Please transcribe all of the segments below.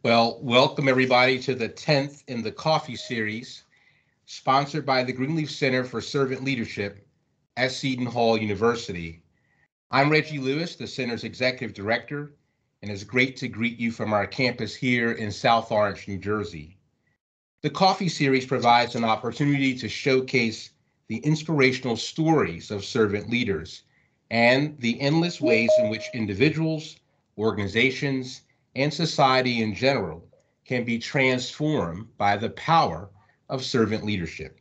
Well, welcome everybody to the 10th in the Coffee Series, sponsored by the Greenleaf Center for Servant Leadership at Seton Hall University. I'm Reggie Lewis, the center's executive director, and it's great to greet you from our campus here in South Orange, New Jersey. The Coffee Series provides an opportunity to showcase the inspirational stories of servant leaders and the endless ways in which individuals, organizations, and society in general can be transformed by the power of servant leadership,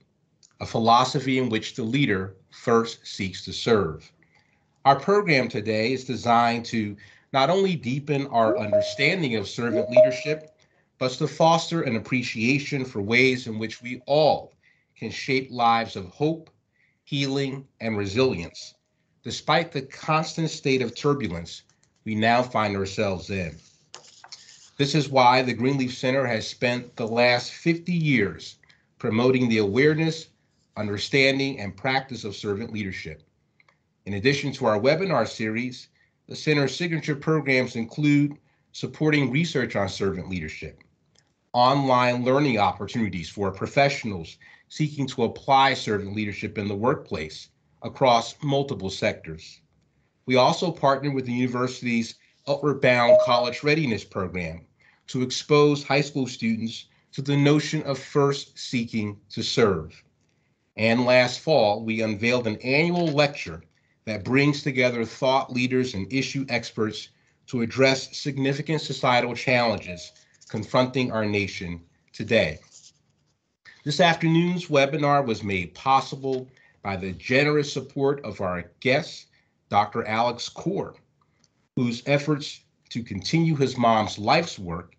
a philosophy in which the leader first seeks to serve. Our program today is designed to not only deepen our understanding of servant leadership, but to foster an appreciation for ways in which we all can shape lives of hope, healing, and resilience, despite the constant state of turbulence we now find ourselves in. This is why the Greenleaf Center has spent the last 50 years promoting the awareness, understanding, and practice of servant leadership. In addition to our webinar series, the Center's signature programs include supporting research on servant leadership, online learning opportunities for professionals seeking to apply servant leadership in the workplace across multiple sectors. We also partner with the university's Upward Bound College Readiness Program to expose high school students to the notion of first seeking to serve. And last fall, we unveiled an annual lecture that brings together thought leaders and issue experts to address significant societal challenges confronting our nation today. This afternoon's webinar was made possible by the generous support of our guest, Dr. Alex Kor, whose efforts to continue his mom's life's work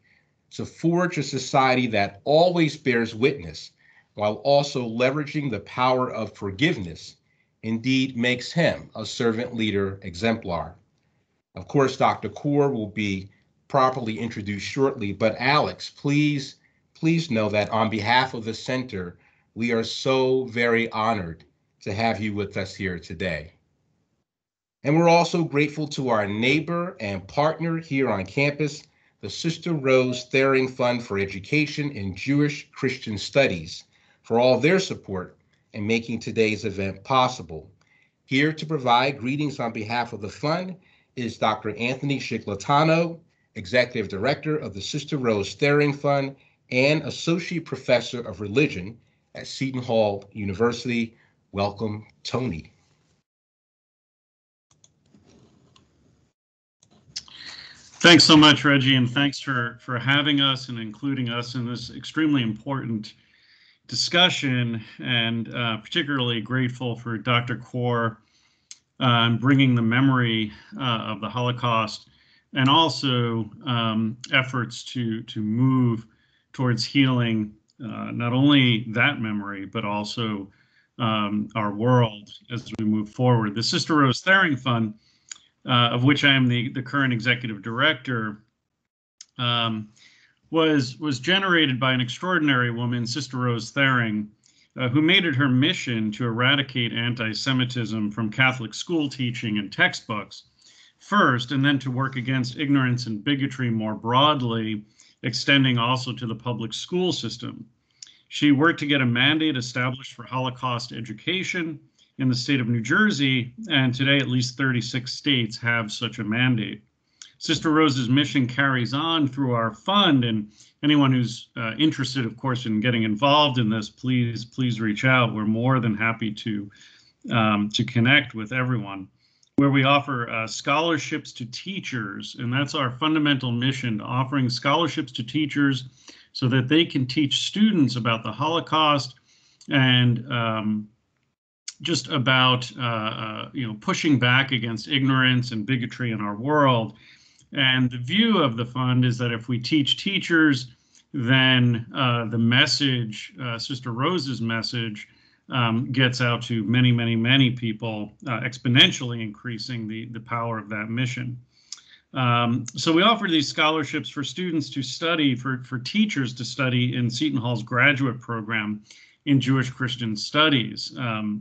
to forge a society that always bears witness while also leveraging the power of forgiveness indeed makes him a servant leader exemplar. Of course, Dr. Kor will be properly introduced shortly, but Alex, please know that on behalf of the center, we are so very honored to have you with us here today. And we're also grateful to our neighbor and partner here on campus, the Sister Rose Thering Fund for Education in Jewish Christian Studies, for all their support in making today's event possible. Here to provide greetings on behalf of the fund is Dr. Anthony Chiclatano, Executive Director of the Sister Rose Thering Fund and Associate Professor of Religion at Seton Hall University. Welcome, Tony. Thanks so much, Reggie, and thanks for having us and including us in this extremely important discussion, and particularly grateful for Dr. Kor bringing the memory of the Holocaust and also efforts to move towards healing not only that memory, but also our world as we move forward. The Sister Rose Thering Fund, of which I am the current executive director, was generated by an extraordinary woman, Sister Rose Thering, who made it her mission to eradicate anti-Semitism from Catholic school teaching and textbooks first, and then to work against ignorance and bigotry more broadly, extending also to the public school system. She worked to get a mandate established for Holocaust education in the state of New Jersey, and today at least 36 states have such a mandate. Sister Rose's mission carries on through our fund, and anyone who's interested, of course, in getting involved in this, please reach out. We're more than happy to connect with everyone. Where we offer scholarships to teachers, and that's our fundamental mission, offering scholarships to teachers so that they can teach students about the Holocaust and just about pushing back against ignorance and bigotry in our world. And the view of the fund is that if we teach teachers, then the message, Sister Rose's message, gets out to many, many, many people, exponentially increasing the power of that mission. So we offer these scholarships for students to study, for teachers to study in Seton Hall's graduate program in Jewish Christian Studies.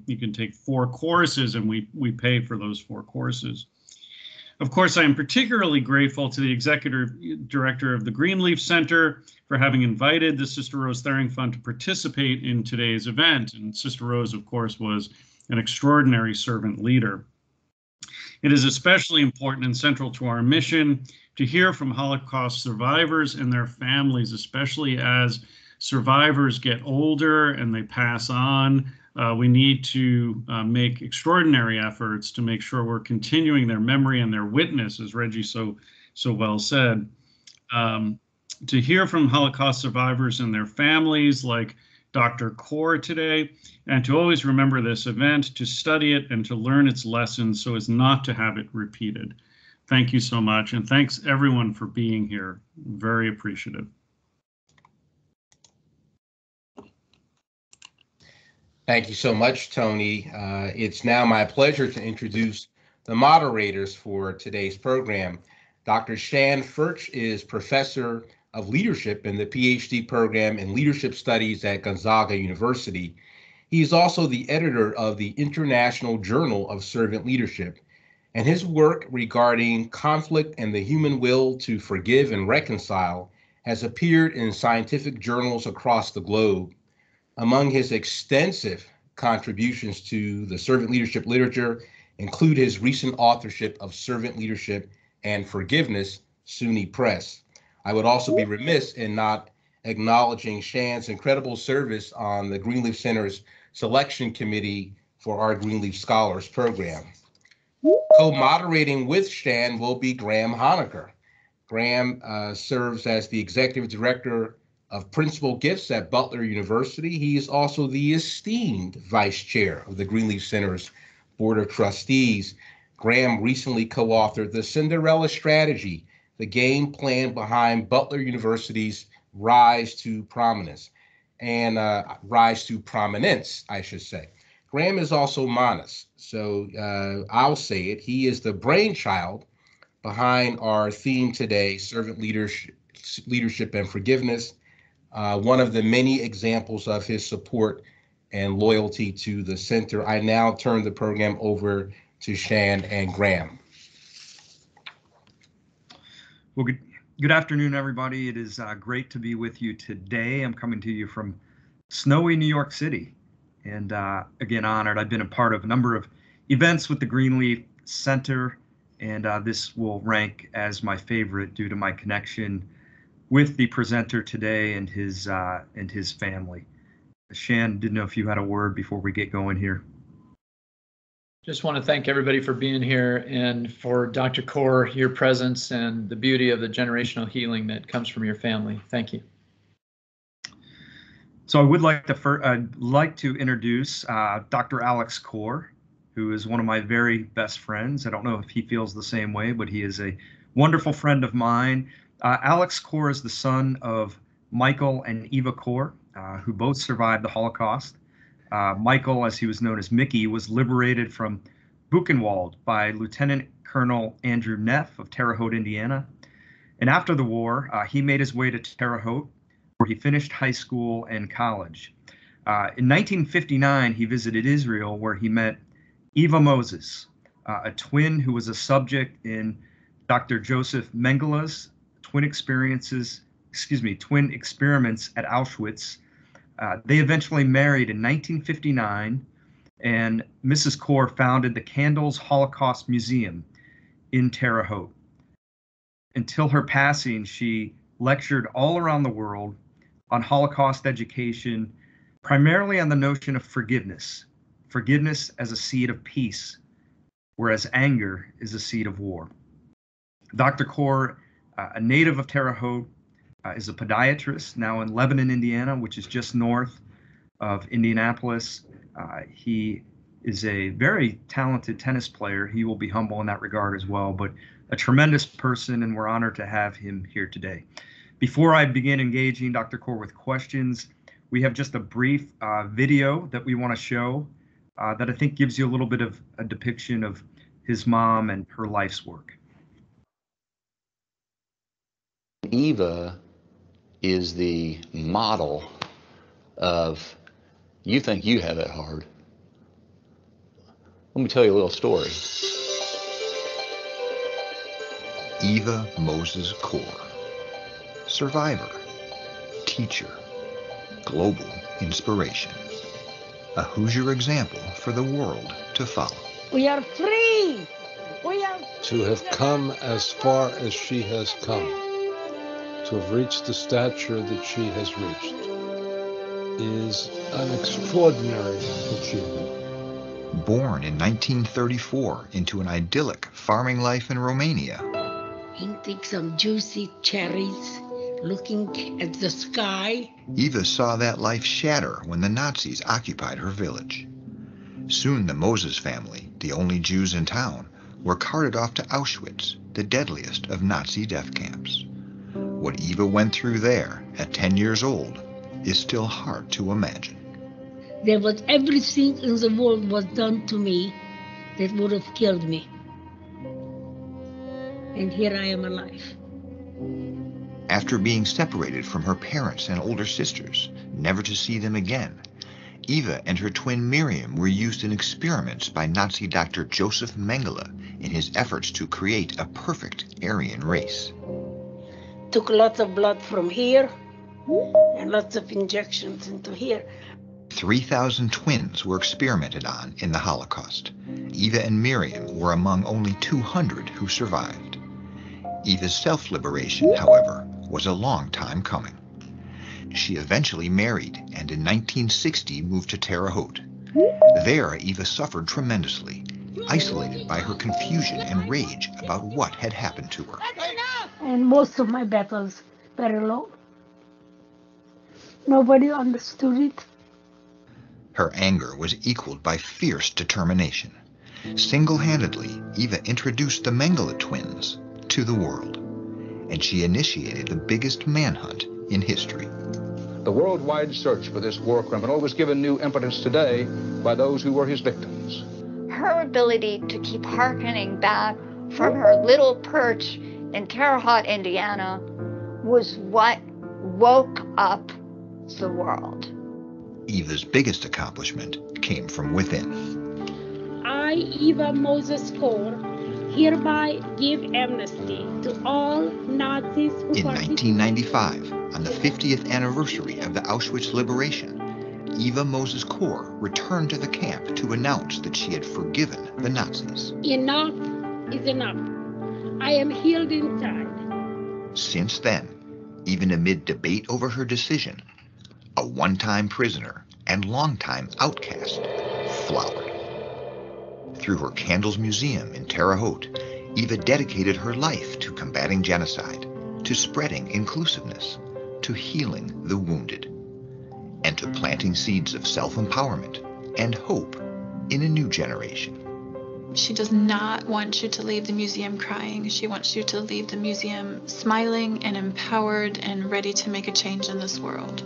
You can take 4 courses, and we pay for those 4 courses. Of course, I am particularly grateful to the executive director of the Greenleaf Center for having invited the Sister Rose Thering Fund to participate in today's event. And Sister Rose, of course, was an extraordinary servant leader. It is especially important and central to our mission to hear from Holocaust survivors and their families, especially as survivors get older and they pass on. We need to make extraordinary efforts to make sure we're continuing their memory and their witness, as Reggie so well said. To hear from Holocaust survivors and their families, like Dr. Kor today, and to always remember this event, to study it and to learn its lessons so as not to have it repeated. Thank you so much, and thanks everyone for being here. Very appreciative. Thank you so much, Tony. It's now my pleasure to introduce the moderators for today's program. Dr. Shan Furch is Professor of Leadership in the PhD program in Leadership Studies at Gonzaga University. He is also the editor of the International Journal of Servant Leadership, and his work regarding conflict and the human will to forgive and reconcile has appeared in scientific journals across the globe. Among his extensive contributions to the servant leadership literature include his recent authorship of Servant Leadership and Forgiveness, SUNY Press. I would also be remiss in not acknowledging Shan's incredible service on the Greenleaf Center's selection committee for our Greenleaf Scholars program. Co-moderating with Shan will be Graham Honaker. Graham serves as the executive director of Principal Gifts at Butler University. He is also the esteemed vice chair of the Greenleaf Center's Board of Trustees. Graham recently co-authored The Cinderella Strategy, the game plan behind Butler University's rise to prominence, I should say. Graham is also modest, so I'll say it. He is the brainchild behind our theme today, Servant Leadership and Forgiveness, one of the many examples of his support and loyalty to the center. I now turn the program over to Shan and Graham. Well, good afternoon, everybody. It is great to be with you today. I'm coming to you from snowy New York City, and again, honored. I've been a part of a number of events with the Greenleaf Center, and this will rank as my favorite due to my connection with the presenter today and his family. Shan, didn't know if you had a word before we get going here. Just want to thank everybody for being here, and for Dr. Kor, your presence and the beauty of the generational healing that comes from your family. Thank you. So I would like to introduce Dr. Alex Kor, who is one of my very best friends. I don't know if he feels the same way, but he is a wonderful friend of mine. Alex Kor is the son of Michael and Eva Kor, who both survived the Holocaust. Michael, as he was known as Mickey, was liberated from Buchenwald by Lieutenant Colonel Andrew Neff of Terre Haute, Indiana. And after the war, he made his way to Terre Haute, where he finished high school and college. In 1959, he visited Israel, where he met Eva Moses, a twin who was a subject in Dr. Joseph Mengele's twin experiments at Auschwitz. They eventually married in 1959, and Mrs. Kor founded the Candles Holocaust Museum in Terre Haute. Until her passing, she lectured all around the world on Holocaust education, primarily on the notion of forgiveness as a seed of peace, whereas anger is a seed of war. Dr. Kor, a native of Terre Haute, is a podiatrist now in Lebanon, Indiana, which is just north of Indianapolis. He is a very talented tennis player. He will be humble in that regard as well, but a tremendous person, and we're honored to have him here today. Before I begin engaging Dr. Kor with questions, we have just a brief video that we want to show that I think gives you a little bit of a depiction of his mom and her life's work. Eva is the model of, you think you have it hard. Let me tell you a little story. Eva Moses Kor, survivor, teacher, global inspiration, a Hoosier example for the world to follow. We are free! We are to have come as far as she has come, to have reached the stature that she has reached, is an extraordinary achievement. Born in 1934 into an idyllic farming life in Romania. eating some juicy cherries, looking at the sky. Eva saw that life shatter when the Nazis occupied her village. Soon the Moses family, the only Jews in town, were carted off to Auschwitz, the deadliest of Nazi death camps. What Eva went through there at 10 years old is still hard to imagine. There was everything in the world was done to me that would have killed me. And here I am alive. After being separated from her parents and older sisters, never to see them again, Eva and her twin Miriam were used in experiments by Nazi Dr. Joseph Mengele in his efforts to create a perfect Aryan race. Took lots of blood from here and lots of injections into here. 3,000 twins were experimented on in the Holocaust. Eva and Miriam were among only 200 who survived. Eva's self-liberation, however, was a long time coming. She eventually married and in 1960 moved to Terre Haute. There, Eva suffered tremendously, isolated by her confusion and rage about what had happened to her. And most of my battles were alone. Nobody understood it. Her anger was equaled by fierce determination. Single-handedly, Eva introduced the Mengele twins to the world, and she initiated the biggest manhunt in history. The worldwide search for this war criminal was given new impetus today by those who were his victims. Her ability to keep hearkening back from her little perch in Terre Haute, Indiana, was what woke up the world. Eva's biggest accomplishment came from within. I, Eva Moses Kor, hereby give amnesty to all Nazis who In 1995, on the 50th anniversary of the Auschwitz liberation, Eva Moses Kor returned to the camp to announce that she had forgiven the Nazis. Enough is enough. I am healed inside. Since then, even amid debate over her decision, a one-time prisoner and long-time outcast flowered. Through her Candles Museum in Terre Haute, Eva dedicated her life to combating genocide, to spreading inclusiveness, to healing the wounded, and to planting seeds of self-empowerment and hope in a new generation. She does not want you to leave the museum crying. She wants you to leave the museum smiling and empowered and ready to make a change in this world.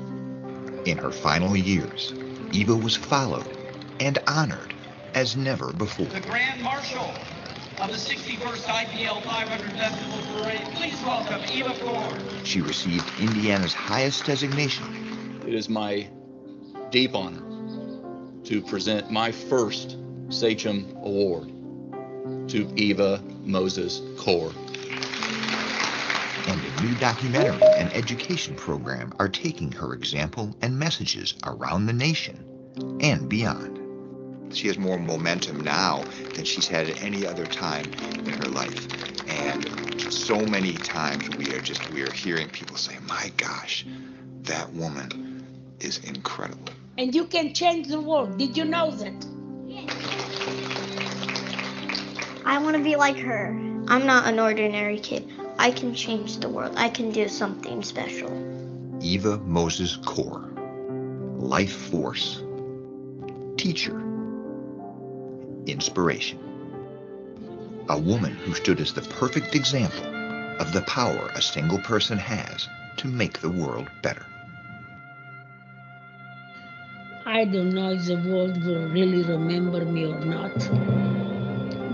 In her final years, Eva was followed and honored as never before. The Grand Marshal of the 61st IPL 500 Festival Parade, please welcome Eva Kor. She received Indiana's highest designation. It is my deep honor to present my first Sachem Award to Eva Moses Kor. And a new documentary and education program are taking her example and messages around the nation and beyond. She has more momentum now than she's had at any other time in her life. And so many times we are hearing people say, my gosh, that woman is incredible. And you can change the world. Did you know that? I want to be like her. I'm not an ordinary kid. I can change the world. I can do something special. Eva Moses Kor, life force, teacher, inspiration. A woman who stood as the perfect example of the power a single person has to make the world better. I don't know if the world will really remember me or not,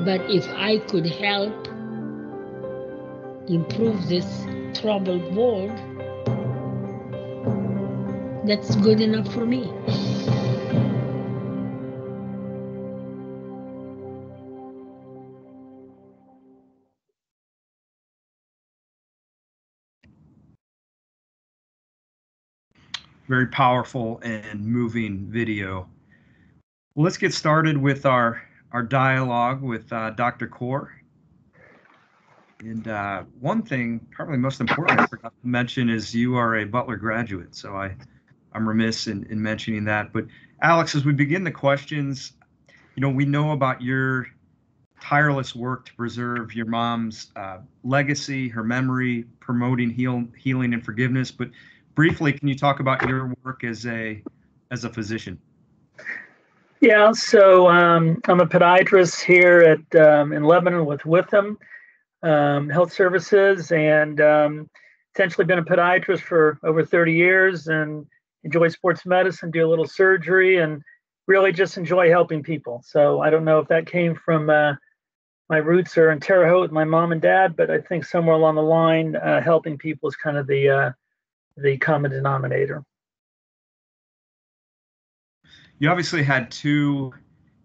but if I could help improve this troubled world, that's good enough for me. Very powerful and moving video. Well, let's get started with our dialogue with Dr. Kor. And one thing, probably most important, I forgot to mention is you are a Butler graduate. So I'm remiss in mentioning that. But Alex, as we begin the questions, we know about your tireless work to preserve your mom's legacy, her memory, promoting healing and forgiveness. But briefly, can you talk about your work as a physician? Yeah, so I'm a podiatrist here at in Lebanon with Witham Health Services, and essentially been a podiatrist for over 30 years, and enjoy sports medicine, do a little surgery, and really just enjoy helping people. So I don't know if that came from my roots are in Terre Haute with my mom and dad, but I think somewhere along the line, helping people is kind of the common denominator. You obviously had two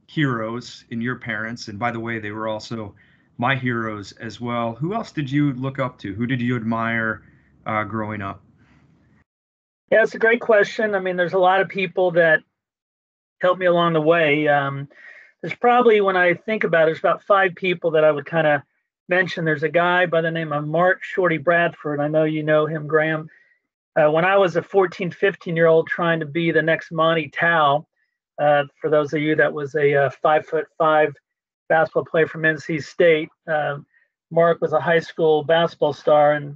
heroes in your parents, and by the way, they were also my heroes as well. Who else did you look up to? Who did you admire growing up? Yeah, it's a great question. I mean, there's a lot of people that helped me along the way. There's probably, when I think about it, there's about 5 people that I would kind of mention. There's a guy by the name of Mark Shorty Bradford. I know you know him, Graham. When I was a 14, 15-year-old trying to be the next Monty Tao, for those of you that was a 5'5" basketball player from NC State, Mark was a high school basketball star, and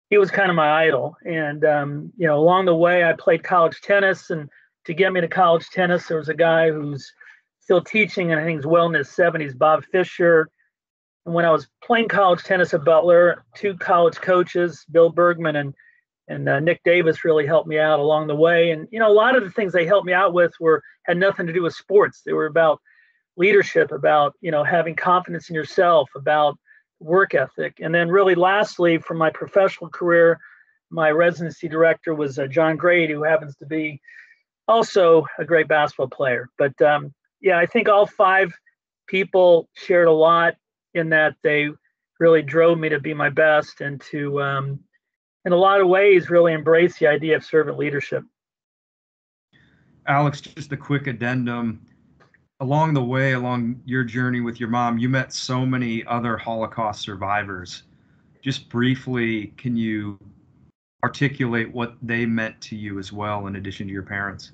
he was kind of my idol. And along the way, I played college tennis, and to get me to college tennis, there was a guy who's still teaching, and I think he's well in his 70s, Bob Fisher. And when I was playing college tennis at Butler, 2 college coaches, Bill Bergman and Nick Davis, really helped me out along the way. And a lot of the things they helped me out with had nothing to do with sports. They were about leadership, about having confidence in yourself, about work ethic. And then really lastly, for my professional career, my residency director was John Grady, who happens to be also a great basketball player. But yeah, I think all 5 people shared a lot in that they really drove me to be my best and to, in a lot of ways, really embrace the idea of servant leadership. Alex, just a quick addendum. Along the way, along your journey with your mom, you met so many other Holocaust survivors. Just briefly, can you articulate what they meant to you as well, in addition to your parents?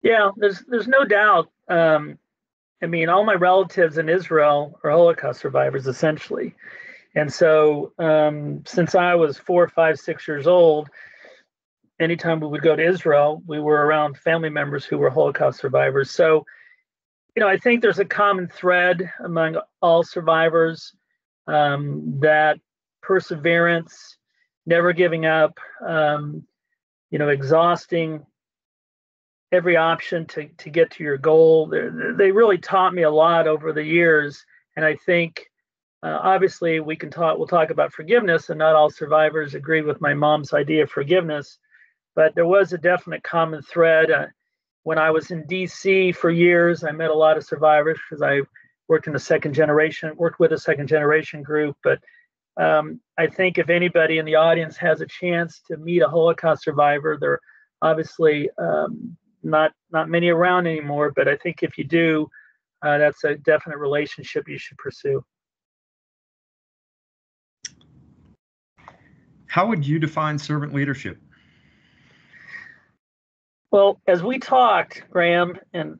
Yeah, there's no doubt. I mean, all my relatives in Israel are Holocaust survivors, essentially. And so since I was 4, 5, 6 years old, anytime we would go to Israel, we were around family members who were Holocaust survivors. So, I think there's a common thread among all survivors, that perseverance, never giving up, exhausting every option to get to your goal. They really taught me a lot over the years. And I think, obviously, we'll talk about forgiveness, and not all survivors agree with my mom's idea of forgiveness. But there was a definite common thread. When I was in DC for years, I met a lot of survivors because I worked with a second generation group. But I think if anybody in the audience has a chance to meet a Holocaust survivor, they're obviously not many around anymore. But I think if you do, that's a definite relationship you should pursue. How would you define servant leadership? Well, as we talked, Graham, and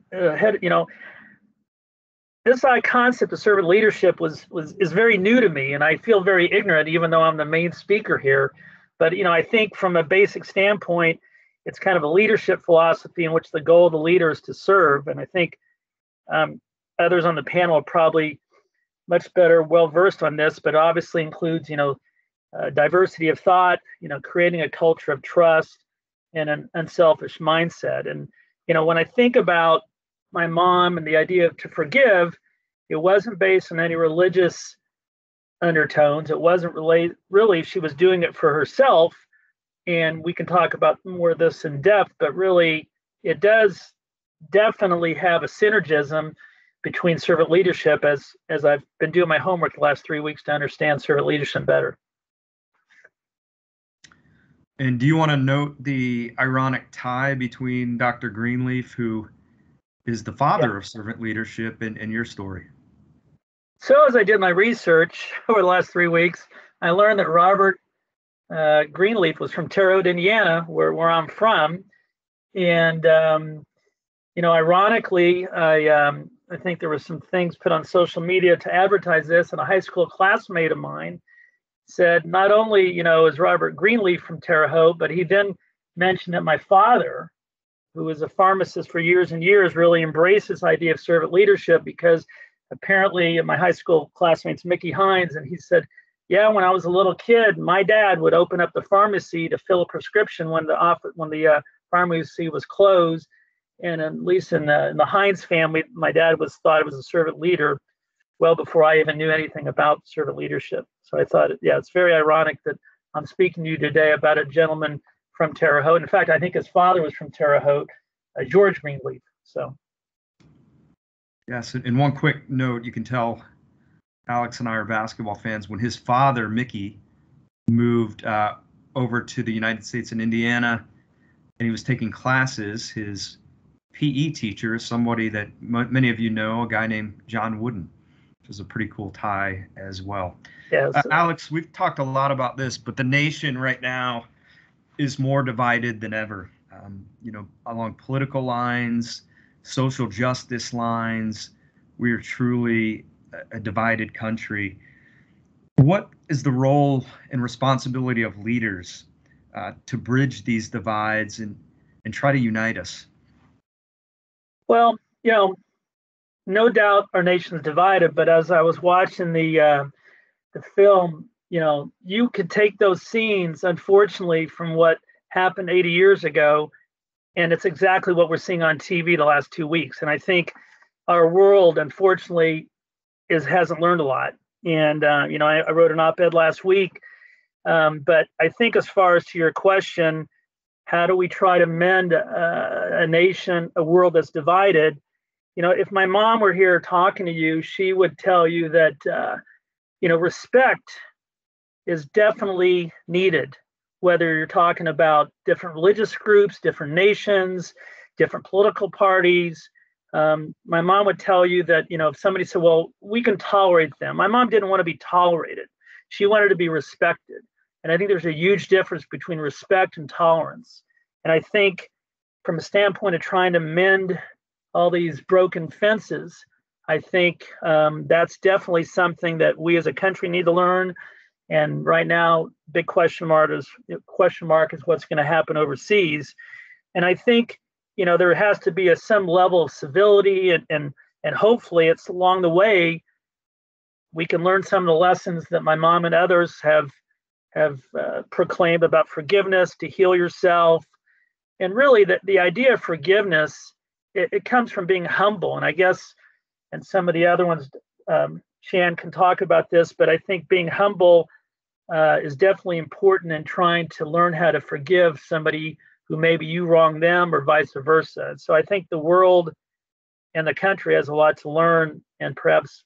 this concept of servant leadership is very new to me, and I feel very ignorant, even though I'm the main speaker here. But I think from a basic standpoint, it's kind of a leadership philosophy in which the goal of the leader is to serve. And I think others on the panel are probably much better, well-versed on this, but obviously includes, diversity of thought, creating a culture of trust and an unselfish mindset. And, when I think about my mom and the idea of to forgive, it wasn't based on any religious undertones. It wasn't really, she was doing it for herself. And we can talk about more of this in depth, but really it does definitely have a synergism between servant leadership as I've been doing my homework the last 3 weeks to understand servant leadership better. And do you want to note the ironic tie between Dr. Greenleaf, who is the father of servant leadership, and your story? So as I did my research over the last 3 weeks, I learned that Robert Greenleaf was from Terre Haute, Indiana, where I'm from. And, ironically, I think there were some things put on social media to advertise this, and a high school classmate of mine said not only, is Robert Greenleaf from Terre Haute, but he then mentioned that my father, who was a pharmacist for years and years, really embraced this idea of servant leadership, because apparently my high school classmate's Mickey Hines, and he said, yeah, when I was a little kid, my dad would open up the pharmacy to fill a prescription when the pharmacy was closed. And at least in the Hines family, my dad thought it was a servant leader well before I even knew anything about servant leadership. So I thought, it's very ironic that I'm speaking to you today about a gentleman from Terre Haute. In fact, I think his father was from Terre Haute, George Greenleaf. So. Yes, and one quick note, you can tell Alex and I are basketball fans. When his father, Mickey, moved over to the United States in Indiana, and he was taking classes, his PE teacher is somebody that many of you know, a guy named John Wooden, which is a pretty cool tie as well. Yes. Alex, we've talked a lot about this, but the nation right now is more divided than ever, along political lines, social justice lines. We are truly a divided country. What is the role and responsibility of leaders to bridge these divides and try to unite us? Well, no doubt our nation is divided, but as I was watching the film, you could take those scenes, unfortunately, from what happened 80 years ago, and it's exactly what we're seeing on TV the last 2 weeks. And I think our world, unfortunately, hasn't learned a lot. And I wrote an op-ed last week, but I think as far as to your question, how do we try to mend a nation, a world that's divided? If my mom were here talking to you, she would tell you that respect is definitely needed, whether you're talking about different religious groups, different nations, different political parties. My mom would tell you that, if somebody said, well, we can tolerate them. My mom didn't want to be tolerated. She wanted to be respected. And I think there's a huge difference between respect and tolerance. And I think from a standpoint of trying to mend all these broken fences, I think that's definitely something that we as a country need to learn. And right now, big question mark is what's going to happen overseas. And I think, there has to be some level of civility, and hopefully it's along the way we can learn some of the lessons that my mom and others have proclaimed about forgiveness, to heal yourself. And really the idea of forgiveness, it comes from being humble. And I guess, and some of the other ones, Shan can talk about this, but I think being humble is definitely important in trying to learn how to forgive somebody who maybe you wronged them or vice versa. So I think the world and the country has a lot to learn, and perhaps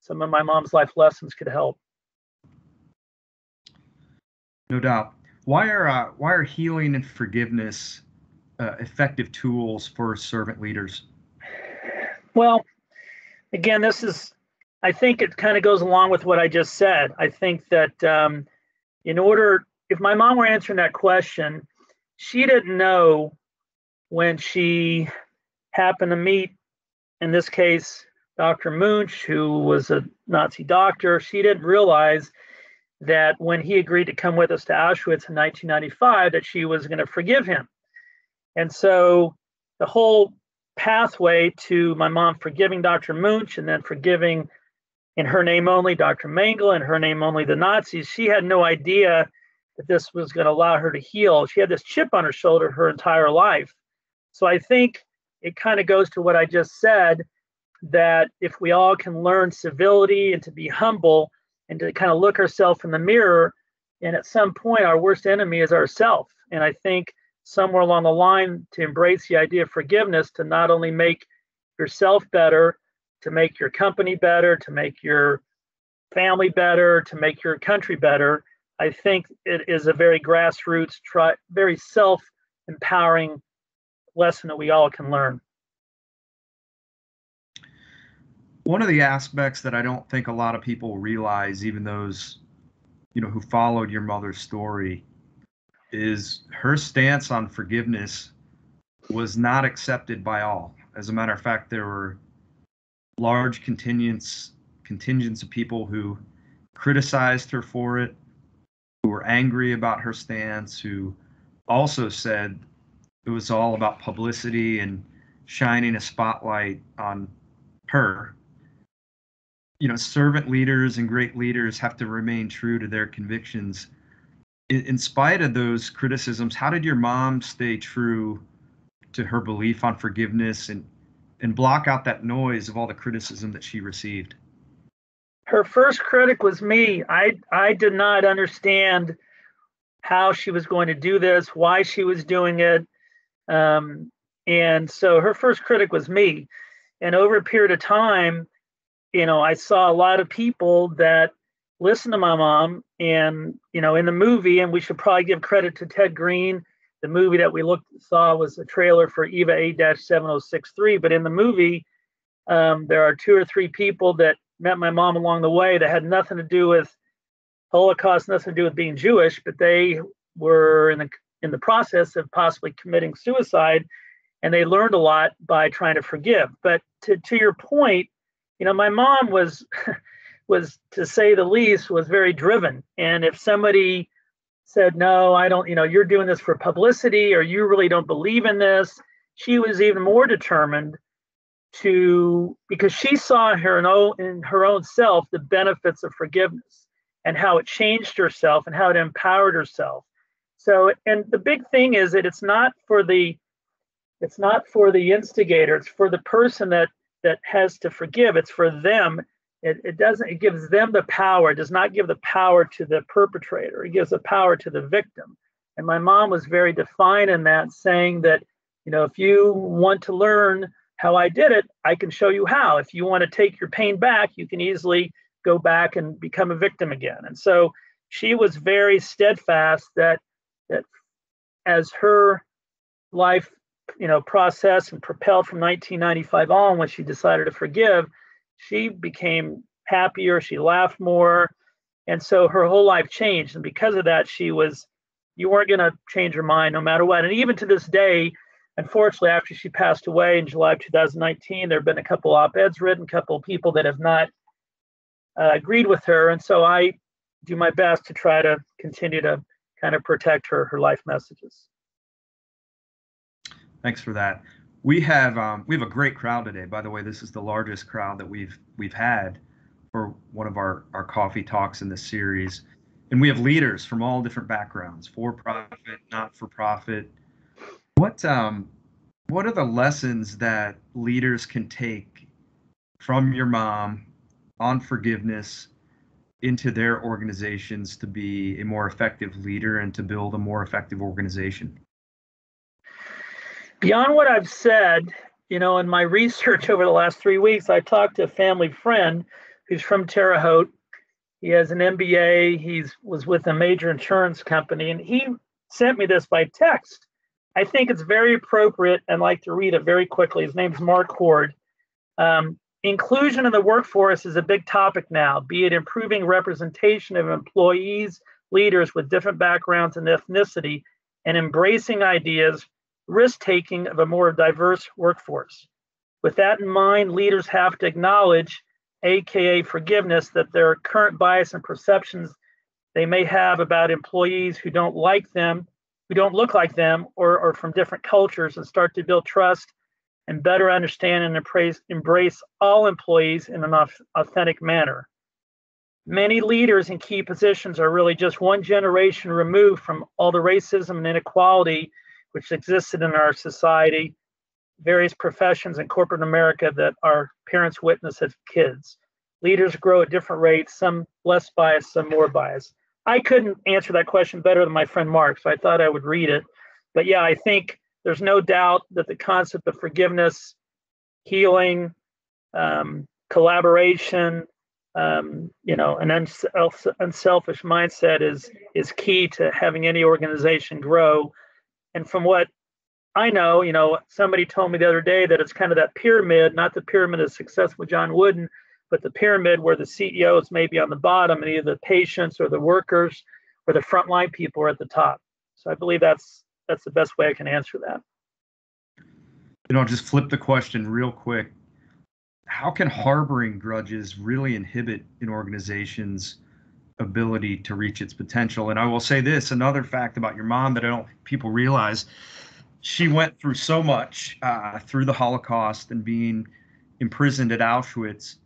some of my mom's life lessons could help. No doubt. Why are healing and forgiveness effective tools for servant leaders? Well, again, I think it kind of goes along with what I just said. I think that if my mom were answering that question, she didn't know when she happened to meet, in this case, Dr. Munch, who was a Nazi doctor. She didn't realize that when he agreed to come with us to Auschwitz in 1995, that she was going to forgive him. And so the whole pathway to my mom forgiving Dr. Munch and then forgiving in her name only Dr. Mengele, in her name only the Nazis. She had no idea that this was going to allow her to heal. She had this chip on her shoulder her entire life. So I think it kind of goes to what I just said, that if we all can learn civility and to be humble and to kind of look ourselves in the mirror, and at some point our worst enemy is ourself. And I think somewhere along the line to embrace the idea of forgiveness, to not only make yourself better, to make your company better, to make your family better, to make your country better, I think it is a very grassroots, very self-empowering lesson that we all can learn. One of the aspects that I don't think a lot of people realize, even those, who followed your mother's story, is her stance on forgiveness was not accepted by all. As a matter of fact, there were large contingents of people who criticized her for it, who were angry about her stance, who also said it was all about publicity and shining a spotlight on her. Servant leaders and great leaders have to remain true to their convictions. In spite of those criticisms, how did your mom stay true to her belief on forgiveness and block out that noise of all the criticism that she received? Her first critic was me. I did not understand how she was going to do this, why she was doing it. And so her first critic was me. And over a period of time, I saw a lot of people that listened to my mom, and, in the movie, and we should probably give credit to Ted Green. The movie that we saw was a trailer for Eva A-7063. But in the movie, there are 2 or 3 people that met my mom along the way that had nothing to do with Holocaust, nothing to do with being Jewish, but they were in the process of possibly committing suicide, and they learned a lot by trying to forgive. But to your point, my mom was, to say the least, was very driven. And if somebody said, no, I don't, you're doing this for publicity, or you really don't believe in this, she was even more determined because she saw in her own self the benefits of forgiveness and how it changed herself and how it empowered herself. So, and the big thing is that it's not for the instigator, it's for the person that has to forgive. It's for them. It gives them the power. It does not give the power to the perpetrator. It gives the power to the victim. And my mom was very defined in that, saying that, if you want to learn how I did it, I can show you how. If you want to take your pain back, you can easily go back and become a victim again. And so she was very steadfast that as her life process and propelled from 1995 on, when she decided to forgive, she became happier, she laughed more, and so her whole life changed. And because of that, you weren't going to change her mind no matter what. And even to this day, unfortunately, after she passed away in July of 2019, there have been a couple op-eds written, a couple of people that have not agreed with her, and so I do my best to try to continue to kind of protect her life messages. Thanks for that. We have a great crowd today. By the way, this is the largest crowd that we've had for one of our coffee talks in this series. And we have leaders from all different backgrounds, for-profit, not-for-profit. What are the lessons that leaders can take from your mom on forgiveness into their organizations to be a more effective leader and to build a more effective organization? Beyond what I've said, in my research over the last 3 weeks, I talked to a family friend who's from Terre Haute. He has an MBA. He was with a major insurance company, and he sent me this by text. I think it's very appropriate and like to read it very quickly. His name's Mark Hord. Inclusion in the workforce is a big topic now, be it improving representation of employees, leaders with different backgrounds and ethnicity, and embracing ideas, risk-taking of a more diverse workforce. With that in mind, leaders have to acknowledge, aka forgiveness, that their current bias and perceptions they may have about employees who don't like them, who don't look like them, or from different cultures, and start to build trust and better understand and embrace all employees in an authentic manner. Many leaders in key positions are really just one generation removed from all the racism and inequality which existed in our society, various professions in corporate America that our parents witnessed as kids. Leaders grow at different rates, some less biased, some more biased. I couldn't answer that question better than my friend Mark, so I thought I would read it. But yeah, I think there's no doubt that the concept of forgiveness, healing, collaboration, an unselfish mindset is key to having any organization grow. And from what I know, somebody told me the other day that it's kind of that pyramid, not the pyramid of success with John Wooden, but the pyramid where the CEOs may be on the bottom and either the patients or the workers or the frontline people are at the top. So I believe that's the best way I can answer that. I'll just flip the question real quick. How can harboring grudges really inhibit an organization's ability to reach its potential? And I will say this, another fact about your mom that I don't think people realize, she went through so much through the Holocaust and being imprisoned at Auschwitz.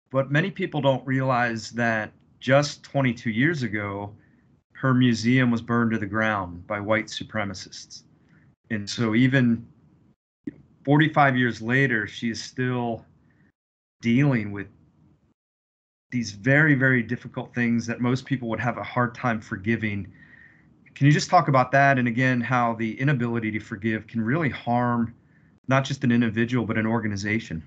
But many people don't realize that just 22 years ago, her museum was burned to the ground by white supremacists. And so even 45 years later, she is still dealing with these very, very difficult things that most people would have a hard time forgiving. Can you just talk about that? And again, how the inability to forgive can really harm not just an individual, but an organization?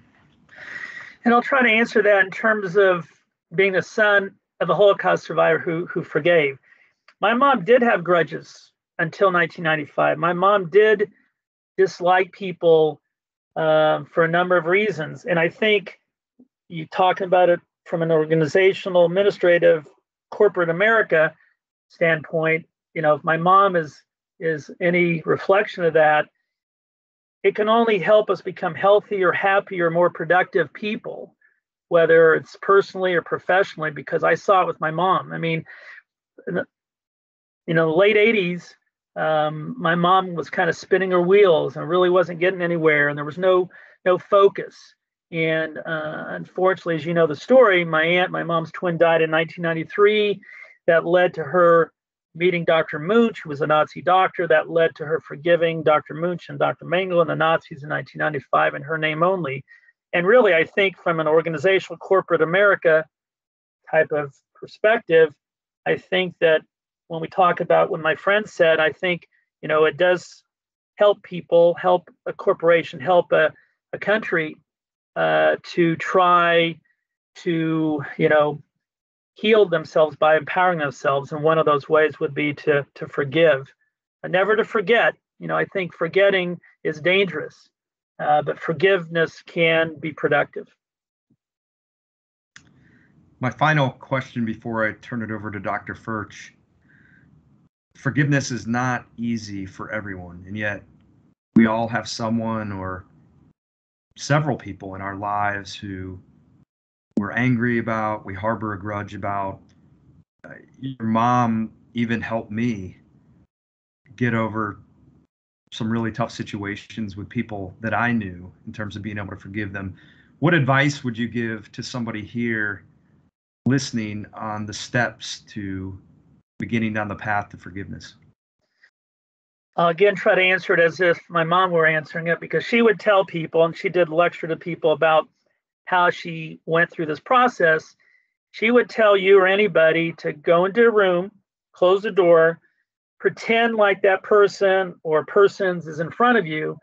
And I'll try to answer that in terms of being the son of a Holocaust survivor who forgave. My mom did have grudges until 1995. My mom did dislike people for a number of reasons. And I think you talking about it from an organizational, administrative, corporate America standpoint, if my mom is any reflection of that, it can only help us become healthier, happier, more productive people, whether it's personally or professionally, because I saw it with my mom. I mean, in the late 80s, my mom was kind of spinning her wheels and really wasn't getting anywhere, and there was no focus. And unfortunately, as you know the story, my aunt, my mom's twin, died in 1993. That led to her meeting Dr. Munch, who was a Nazi doctor. That led to her forgiving Dr. Munch and Dr. Mengele and the Nazis in 1995 in her name only. And really, I think from an organizational corporate America type of perspective, I think that when we talk about what my friend said, I think, it does help people, help a corporation, help a country to try to, heal themselves by empowering themselves. And one of those ways would be to forgive, and never to forget. I think forgetting is dangerous, but forgiveness can be productive. My final question before I turn it over to Dr. Furch. Forgiveness is not easy for everyone, and yet we all have someone or several people in our lives who we're angry about, we harbor a grudge about. Your mom even helped me get over some really tough situations with people that I knew in terms of being able to forgive them. What advice would you give to somebody here listening on the steps to beginning down the path to forgiveness? I'll again try to answer it as if my mom were answering it, because she would tell people, and she did lecture to people about how she went through this process. She would tell you or anybody to go into a room, close the door, pretend like that person or persons is in front of you,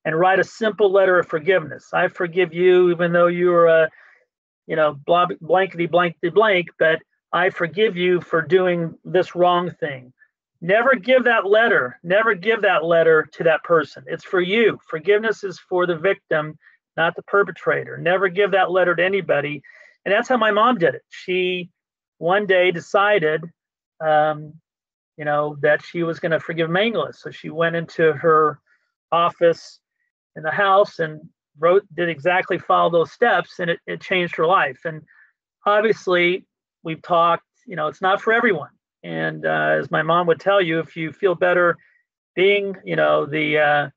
and write a simple letter of forgiveness. I forgive you, even though you are a, blankety blankety blank, but I forgive you for doing this wrong thing. Never give that letter. Never give that letter to that person. It's for you. Forgiveness is for the victim, not the perpetrator. Never give that letter to anybody. And that's how my mom did it. She one day decided, that she was going to forgive Mengele. So she went into her office in the house and did exactly follow those steps, and it changed her life. And obviously, we've talked, it's not for everyone. And as my mom would tell you, if you feel better being, the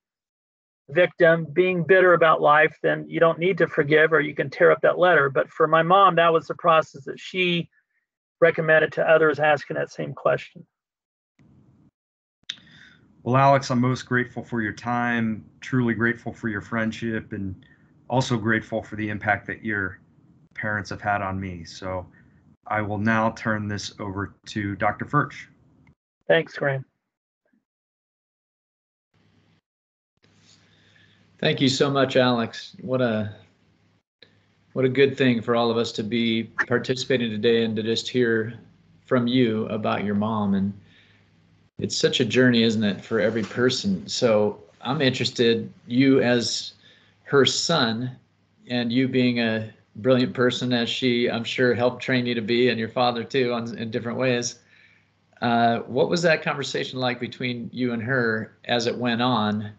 victim being bitter about life, then you don't need to forgive, or you can tear up that letter. But for my mom, that was the process that she recommended to others asking that same question. Well, Alex, I'm most grateful for your time, truly grateful for your friendship, and also grateful for the impact that your parents have had on me. So I will now turn this over to Dr. Furch. Thanks, Graham. Thank you so much, Alex. What a good thing for all of us to be participating today and to just hear from you about your mom. And it's such a journey, isn't it, for every person? So I'm interested, you as her son, and you being a brilliant person as she, I'm sure, helped train you to be, and your father too, in different ways. What was that conversation like between you and her as it went on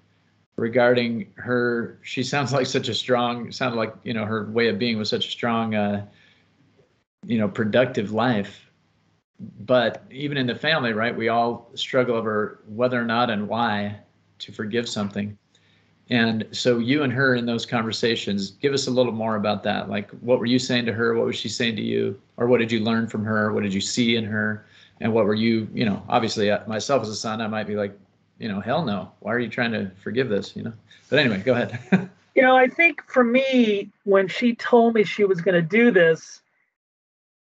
regarding her? She sounds like such a strong, sounded like, you know, her way of being was such a strong, you know, productive life. But even in the family, right, we all struggle over whether or not and why to forgive something. And so you and her in those conversations, give us a little more about that. Like, what were you saying to her? What was she saying to you? Or what did you learn from her? What did you see in her? And what were you, you know, obviously myself as a son, I might be like, you know, hell no. Why are you trying to forgive this, you know? But anyway, go ahead. You know, I think for me, when she told me she was going to do this,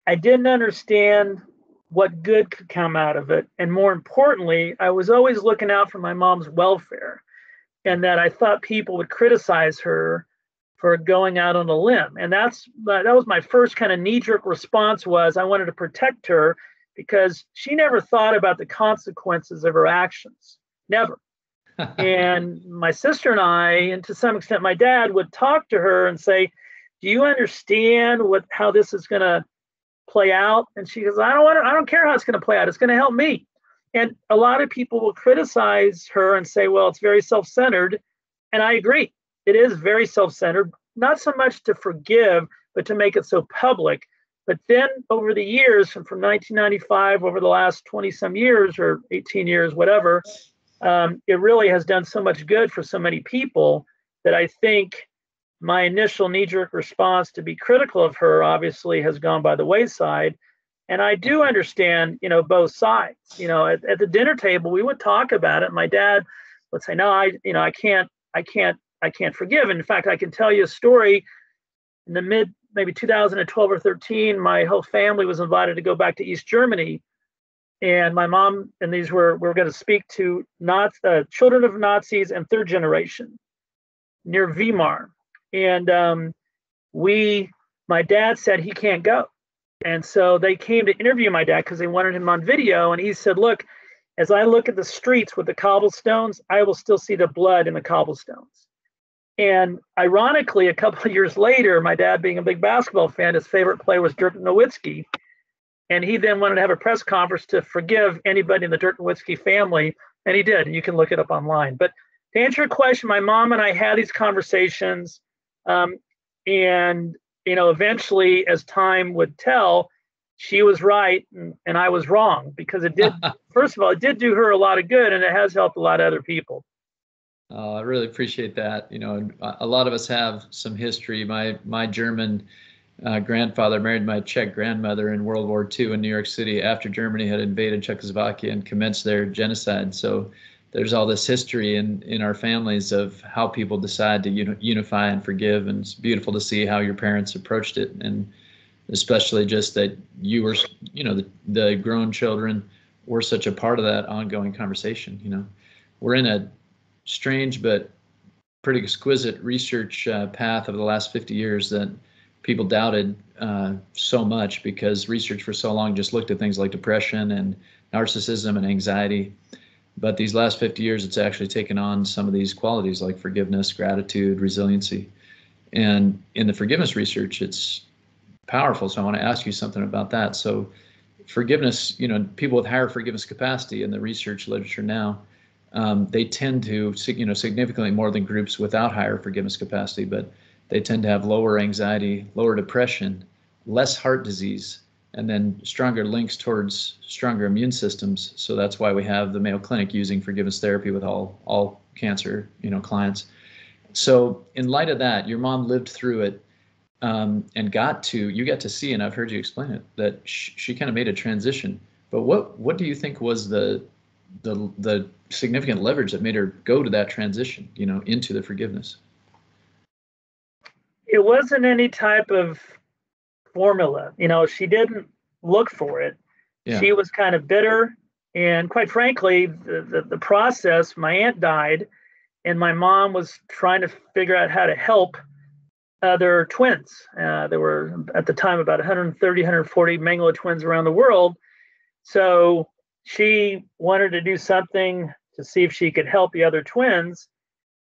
I didn't understand what good could come out of it. And more importantly, I was always looking out for my mom's welfare, and that I thought people would criticize her for going out on a limb. And that was my first kind of knee-jerk response, was I wanted to protect her because she never thought about the consequences of her actions. Never. And my sister and I, and to some extent my dad, would talk to her and say, do you understand how this is going to play out? And she goes, I don't care how it's going to play out. It's going to help me. And a lot of people will criticize her and say, well, it's very self-centered. And I agree. It is very self-centered, not so much to forgive, but to make it so public. But then over the years, from 1995, over the last 20 some years or 18 years, whatever, it really has done so much good for so many people that I think my initial knee-jerk response to be critical of her obviously has gone by the wayside. And I do understand, you know, both sides. You know, at the dinner table, we would talk about it. My dad would say, no, I can't forgive. And in fact, I can tell you a story. In the maybe 2012 or 13, my whole family was invited to go back to East Germany. And my mom, and we're going to speak to children of Nazis and third generation near Weimar. And my dad said he can't go. And so they came to interview my dad because they wanted him on video. And he said, look, as I look at the streets with the cobblestones, I will still see the blood in the cobblestones. And ironically, a couple of years later, my dad being a big basketball fan, his favorite player was Dirk Nowitzki. And he then wanted to have a press conference to forgive anybody in the Dirk Nowitzki family. And he did. And you can look it up online. But to answer your question, my mom and I had these conversations. And, you know, eventually, as time would tell, she was right and I was wrong, because it did, first of all, it did do her a lot of good, and it has helped a lot of other people. I really appreciate that. You know, a lot of us have some history. My German grandfather married my Czech grandmother in World War II in New York City after Germany had invaded Czechoslovakia and commenced their genocide. So there's all this history in our families of how people decide to unify and forgive. And it's beautiful to see how your parents approached it. And especially just that you were, you know, the grown children were such a part of that ongoing conversation. You know, we're in a strange but pretty exquisite research path over the last 50 years that people doubted so much, because research for so long just looked at things like depression and narcissism and anxiety. But these last 50 years, it's actually taken on some of these qualities like forgiveness, gratitude, resiliency. And in the forgiveness research, it's powerful. So I want to ask you something about that. So forgiveness, you know, people with higher forgiveness capacity in the research literature now, they tend to, you know, significantly more than groups without higher forgiveness capacity, but they tend to have lower anxiety, lower depression, less heart disease, and then stronger links towards stronger immune systems. So that's why we have the Mayo Clinic using forgiveness therapy with all cancer, you know, clients. So in light of that, your mom lived through it, and you got to see, and I've heard you explain it, that she kind of made a transition. But what do you think was the significant leverage that made her go to that transition, into the forgiveness? It wasn't any type of formula. She didn't look for it. Yeah. She was kind of bitter. And quite frankly, the process, my aunt died, and my mom was trying to figure out how to help other twins. There were, at the time, about 130, 140 Mengele twins around the world. So she wanted to do something to see if she could help the other twins.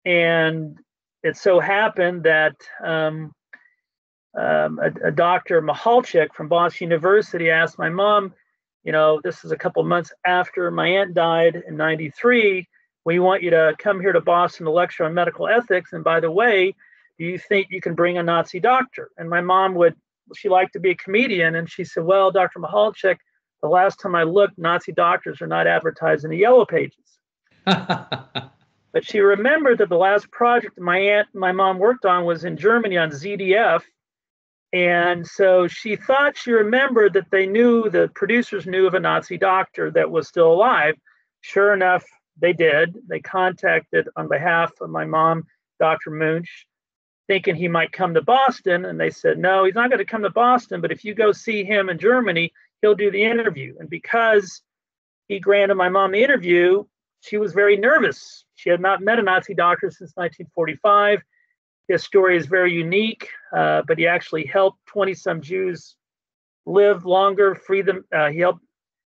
And it so happened that a Dr. Mihalchik from Boston University asked my mom, this is a couple months after my aunt died in '93, we want you to come here to Boston to lecture on medical ethics. And by the way, do you think you can bring a Nazi doctor? And my mom she liked to be a comedian. And she said, well, Dr. Mihalchik, the last time I looked, Nazi doctors are not advertised in the yellow pages. But she remembered that the last project my mom worked on was in Germany on ZDF. And so she thought she remembered that the producers knew of a Nazi doctor that was still alive. Sure enough, they did. They contacted on behalf of my mom, Dr. Munch, thinking he might come to Boston. And they said, no, he's not going to come to Boston, but if you go see him in Germany, he'll do the interview. And because he granted my mom the interview, she was very nervous. She had not met a Nazi doctor since 1945. His story is very unique, but he actually helped 20-some Jews live longer, free them. He helped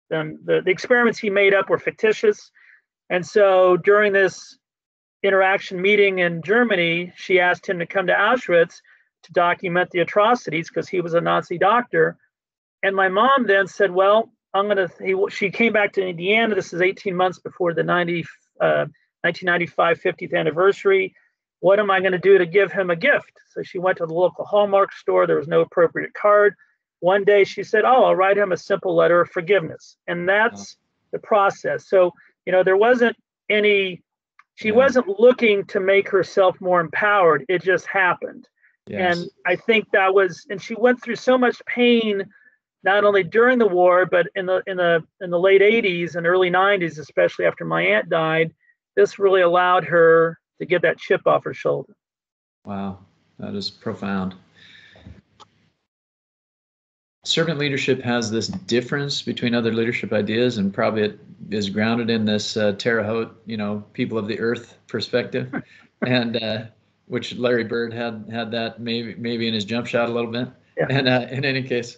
them. The experiments he made up were fictitious. And so during this interaction meeting in Germany, she asked him to come to Auschwitz to document the atrocities because he was a Nazi doctor. And my mom then said, well, she came back to Indiana. This is 18 months before the 1995 50th anniversary. What am I going to do to give him a gift? So she went to the local Hallmark store. There was no appropriate card. One day she said, I'll write him a simple letter of forgiveness. And that's the process. So, there wasn't she wasn't looking to make herself more empowered. It just happened. Yes. And I think and she went through so much pain, not only during the war, but in the late 80s and early 90s, especially after my aunt died. This really allowed her to get that chip off her shoulder. Wow, that is profound. Servant leadership has this difference between other leadership ideas, and probably it is grounded in this Terre Haute, people of the earth perspective, and which Larry Bird had that maybe in his jump shot a little bit. Yeah. And in any case,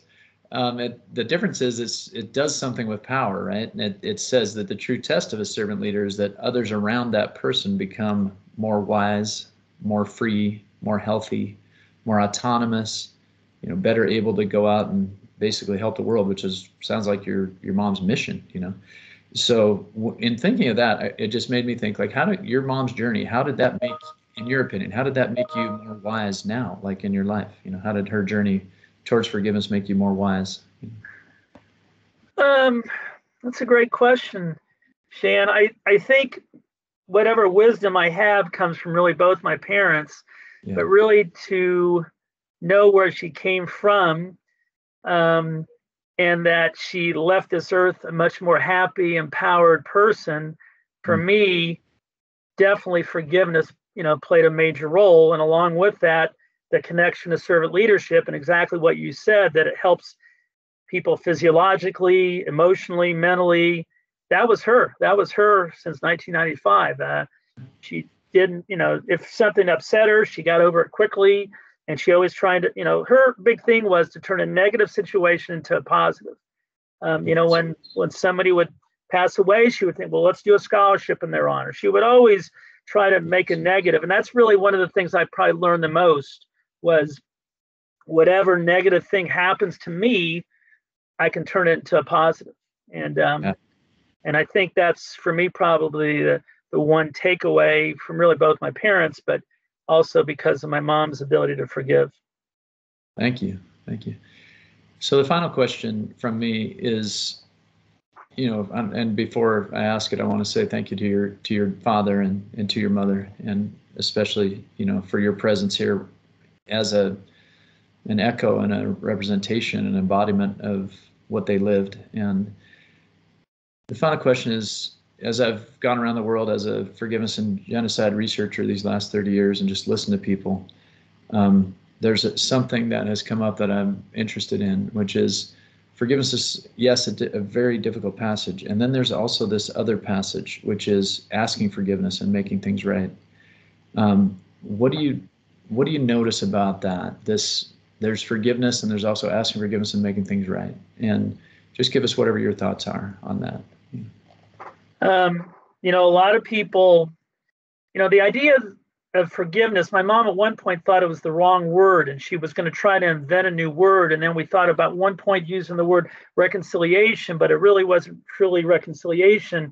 the difference is it does something with power, right? And it says that the true test of a servant leader is that others around that person become more wise, more free, more healthy, more autonomous, better able to go out and basically help the world, which sounds like your mom's mission, So in thinking of that, it just made me think, like, your mom's journey, how did that make, in your opinion, how did that make you more wise now, like in your life? How did her journey towards forgiveness make you more wise? That's a great question, Shan. I think whatever wisdom I have comes from really both my parents, but really to know where she came from, and that she left this earth a much more happy, empowered person. For me, definitely forgiveness, played a major role. And along with that, the connection to servant leadership, and exactly what you said, that it helps people physiologically, emotionally, mentally. That was her since 1995. She didn't, if something upset her, she got over it quickly. And she always tried to, her big thing was to turn a negative situation into a positive. When somebody would pass away, she would think, well, let's do a scholarship in their honor. She would always try to make a negative. And that's really one of the things I probably learned the most was whatever negative thing happens to me, I can turn it into a positive. And I think that's, for me, probably the one takeaway from really both my parents, but also because of my mom's ability to forgive. Thank you. So the final question from me is, and before I ask it, I want to say thank you to your father and to your mother, and especially, for your presence here as an echo and a representation and embodiment of what they lived. And the final question is, as I've gone around the world as a forgiveness and genocide researcher these last 30 years and just listened to people, there's something that has come up that I'm interested in, which is forgiveness is, yes, a very difficult passage. And then there's also this other passage, which is asking forgiveness and making things right. What do you notice about that? There's forgiveness and there's also asking forgiveness and making things right. And just give us whatever your thoughts are on that. A lot of people, the idea of forgiveness, my mom at one point thought it was the wrong word and she was going to try to invent a new word. And then we thought about one point using the word reconciliation, but it really wasn't truly reconciliation.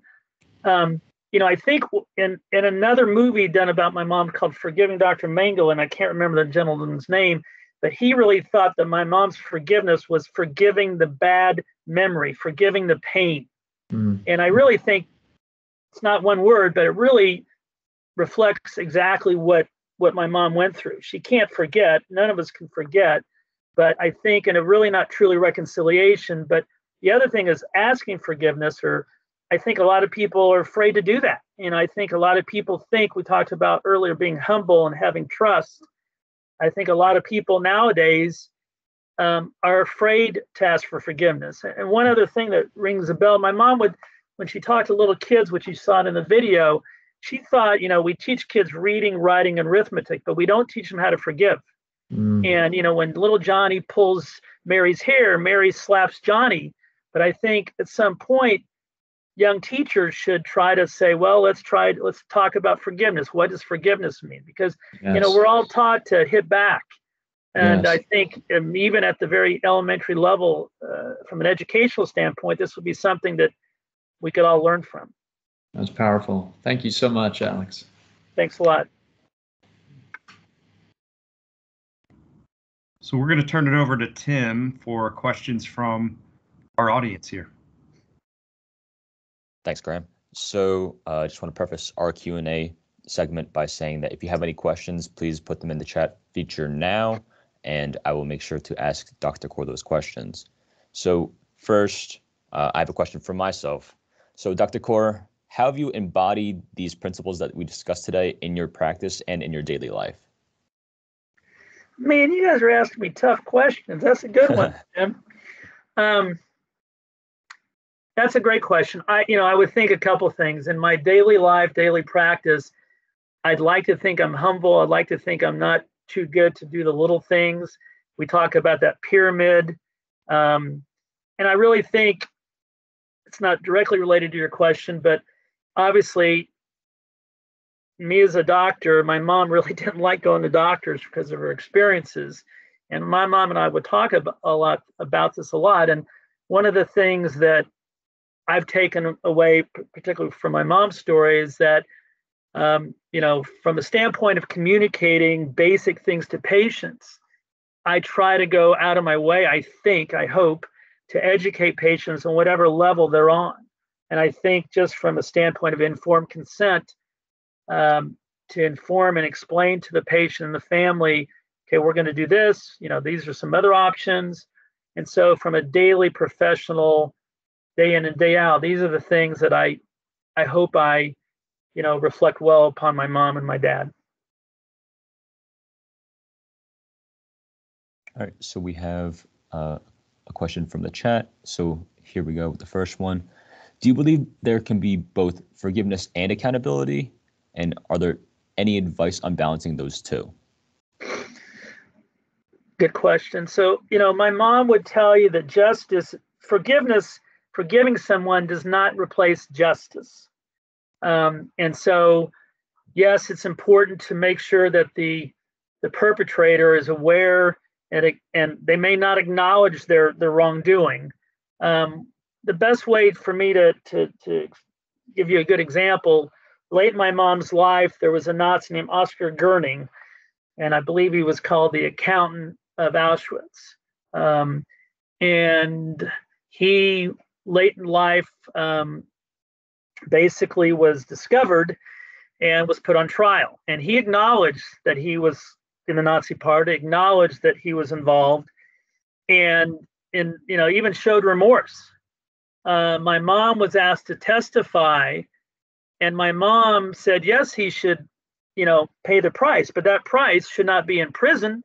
I think in another movie done about my mom called Forgiving Dr. Mengele, and I can't remember the gentleman's name, but he really thought that my mom's forgiveness was forgiving the bad memory, forgiving the pain. And I really think it's not one word, but it really reflects exactly what my mom went through. She can't forget. None of us can forget. But I think, and it really not truly reconciliation, but the other thing is asking forgiveness, or I think a lot of people are afraid to do that. I think a lot of people think, we talked about earlier, being humble and having trust. I think a lot of people nowadays are afraid to ask for forgiveness. And one other thing that rings a bell, my mom would, when she talked to little kids, which you saw in the video, she thought, we teach kids reading, writing, and arithmetic, but we don't teach them how to forgive. And, when little Johnny pulls Mary's hair, Mary slaps Johnny. But I think at some point, young teachers should try to say, well, let's talk about forgiveness. What does forgiveness mean? Because, we're all taught to hit back. And I think even at the very elementary level, from an educational standpoint, this would be something that we could all learn from. That's powerful. Thank you so much, Alex. Thanks a lot. So we're going to turn it over to Tim for questions from our audience here. Thanks, Graham. So I just want to preface our Q&A segment by saying that if you have any questions, please put them in the chat feature now, and I will make sure to ask Dr. Kor those questions. So first, I have a question for myself. So Dr. Kor, how have you embodied these principles that we discussed today in your practice and in your daily life? Man, you guys are asking me tough questions. That's a good one, Tim. That's a great question. I would think a couple things. In my daily life, daily practice, I'd like to think I'm humble. I'd like to think I'm not too good to do the little things. We talk about that pyramid. And I really think it's not directly related to your question, but obviously, me as a doctor, my mom really didn't like going to doctors because of her experiences. And my mom and I would talk a lot about this a lot. And one of the things that I've taken away, particularly from my mom's story, is that, from the standpoint of communicating basic things to patients, I try to go out of my way, I hope, to educate patients on whatever level they're on. And I think just from a standpoint of informed consent, to inform and explain to the patient and the family, okay, we're going to do this, these are some other options. And so from a daily professional, day in and day out, these are the things that I hope I reflect well upon my mom and my dad. All right, so we have a question from the chat. So here we go with the first one. Do you believe there can be both forgiveness and accountability? And are there any advice on balancing those two? Good question. So, my mom would tell you that forgiving someone does not replace justice. And so, yes, it's important to make sure that the perpetrator is aware and they may not acknowledge their wrongdoing. The best way for me to give you a good example, late in my mom's life, there was a Nazi named Oscar Goerning, and I believe he was called the accountant of Auschwitz. And he, late in life, basically was discovered, and was put on trial. And he acknowledged that he was in the Nazi Party, acknowledged that he was involved, and even showed remorse. My mom was asked to testify, and my mom said, yes, he should, pay the price, but that price should not be in prison.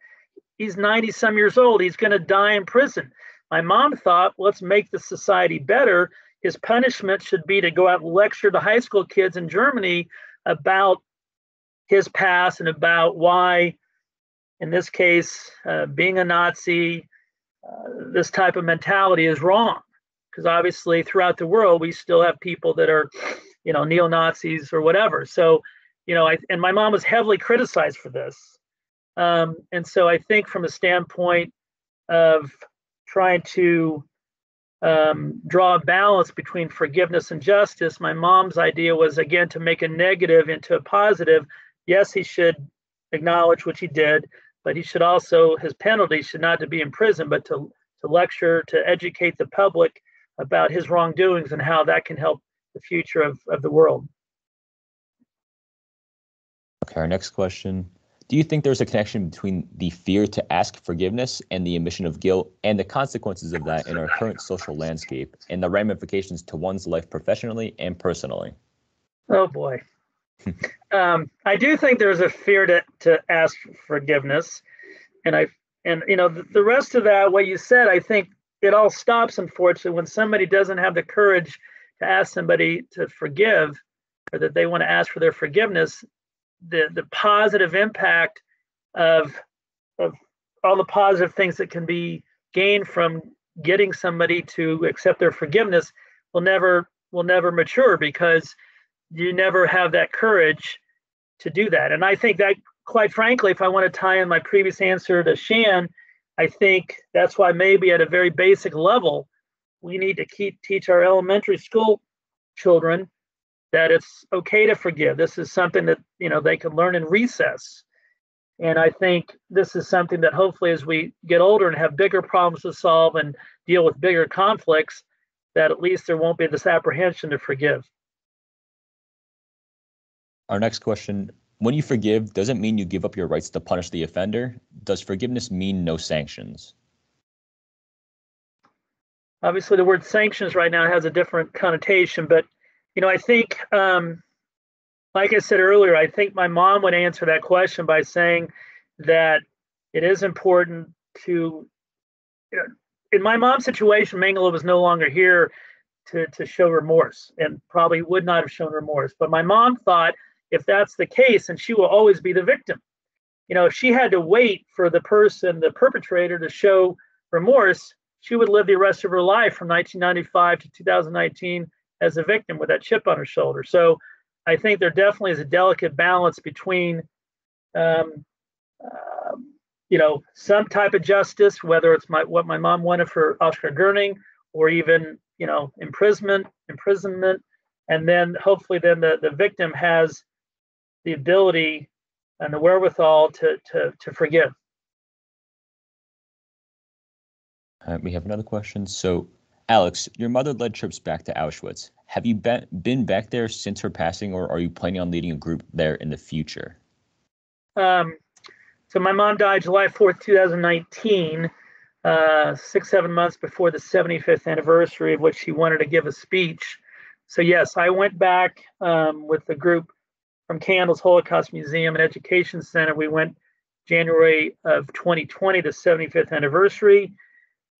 He's 90 some years old. He's going to die in prison. My mom thought, let's make the society better. His punishment should be to go out and lecture to high school kids in Germany about his past and about why, in this case, being a Nazi, this type of mentality is wrong. Because obviously throughout the world, we still have people that are, neo-Nazis or whatever. So, and my mom was heavily criticized for this. And so I think from a standpoint of trying to draw a balance between forgiveness and justice, my mom's idea was, again, to make a negative into a positive. Yes, he should acknowledge, which he did, but he should also, his penalty should not to be in prison, but to lecture, to educate the public about his wrongdoings and how that can help the future of the world. Okay, our next question. Do you think there's a connection between the fear to ask forgiveness and the admission of guilt and the consequences of that in our current social landscape and the ramifications to one's life professionally and personally? Oh, boy. I do think there's a fear to ask forgiveness. And the rest of that, what you said, I think it all stops, unfortunately, when somebody doesn't have the courage to ask somebody to forgive, or that they want to ask for their forgiveness. The positive impact of all the positive things that can be gained from getting somebody to accept their forgiveness will never mature, because you never have that courage to do that. And I think that, quite frankly, if I want to tie in my previous answer to Shan, I think that's why maybe at a very basic level, we need to teach our elementary school children that it's okay to forgive. This is something that, they can learn in recess. And I think this is something that hopefully as we get older and have bigger problems to solve and deal with bigger conflicts, that at least there won't be this apprehension to forgive. Our next question. When you forgive, does it mean you give up your rights to punish the offender? Does forgiveness mean no sanctions? Obviously, the word sanctions right now has a different connotation, but I think, like I said earlier, I think my mom would answer that question by saying that it is important to, in my mom's situation, Mengele was no longer here to show remorse, and probably would not have shown remorse. But my mom thought, if that's the case, and she will always be the victim. If she had to wait for the perpetrator, to show remorse, she would live the rest of her life from 1995 to 2019 as a victim with that chip on her shoulder. So I think there definitely is a delicate balance between, some type of justice, whether it's what my mom wanted for Oscar Goerning, or even, imprisonment, and then hopefully then the victim has the ability and the wherewithal to forgive. We have another question. So, Alex, your mother led trips back to Auschwitz. Have you been back there since her passing, or are you planning on leading a group there in the future? So my mom died July 4th, 2019, 6-7 months before the 75th anniversary, of which she wanted to give a speech. So yes, I went back with the group from Candles Holocaust Museum and Education Center. We went January of 2020, the 75th anniversary.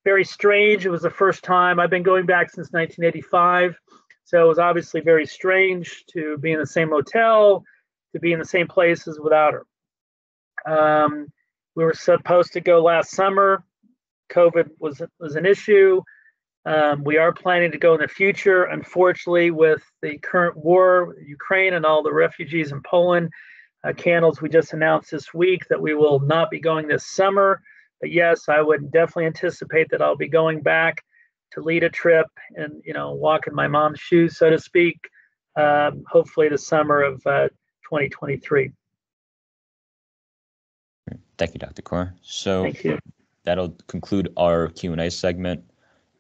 Very strange. It was the first time. I've been going back since 1985. So it was obviously very strange to be in the same hotel, to be in the same places without her. We were supposed to go last summer. COVID was an issue. We are planning to go in the future. Unfortunately, with the current war, Ukraine, and all the refugees in Poland, Candles, we just announced this week that we will not be going this summer. But yes, I would definitely anticipate that I'll be going back to lead a trip and, walk in my mom's shoes, so to speak, hopefully the summer of 2023. Thank you, Dr. Kor. So Thank you. That'll conclude our Q&A segment,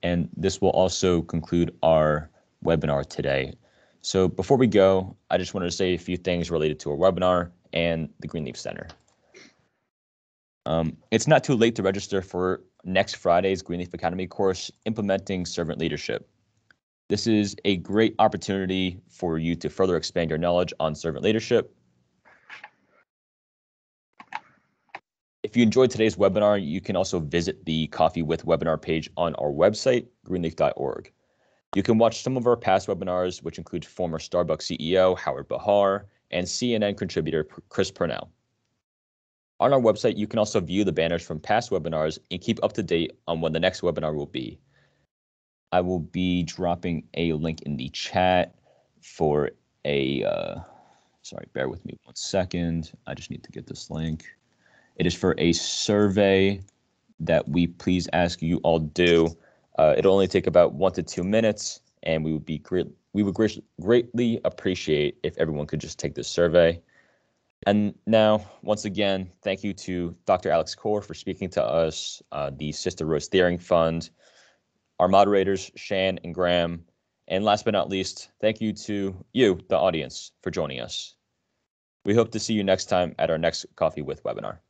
and this will also conclude our webinar today. So before we go, I just wanted to say a few things related to our webinar and the Greenleaf Center. It's not too late to register for next Friday's Greenleaf Academy course, Implementing Servant Leadership. This is a great opportunity for you to further expand your knowledge on servant leadership. If you enjoyed today's webinar, you can also visit the Coffee with Webinar page on our website, greenleaf.org. You can watch some of our past webinars, which include former Starbucks CEO Howard Bahar and CNN contributor Chris Purnell. On our website, you can also view the banners from past webinars and keep up to date on when the next webinar will be. I will be dropping a link in the chat for a, sorry, bear with me 1 second. I just need to get this link. It is for a survey that we please ask you all do. It'll only take about 1 to 2 minutes, and we would greatly appreciate if everyone could just take this survey. And now, once again, thank you to Dr. Alex Kor for speaking to us, the Sister Rose Thiering Fund, our moderators, Shan and Graham, and last but not least, thank you to you, the audience, for joining us. We hope to see you next time at our next Coffee with webinar.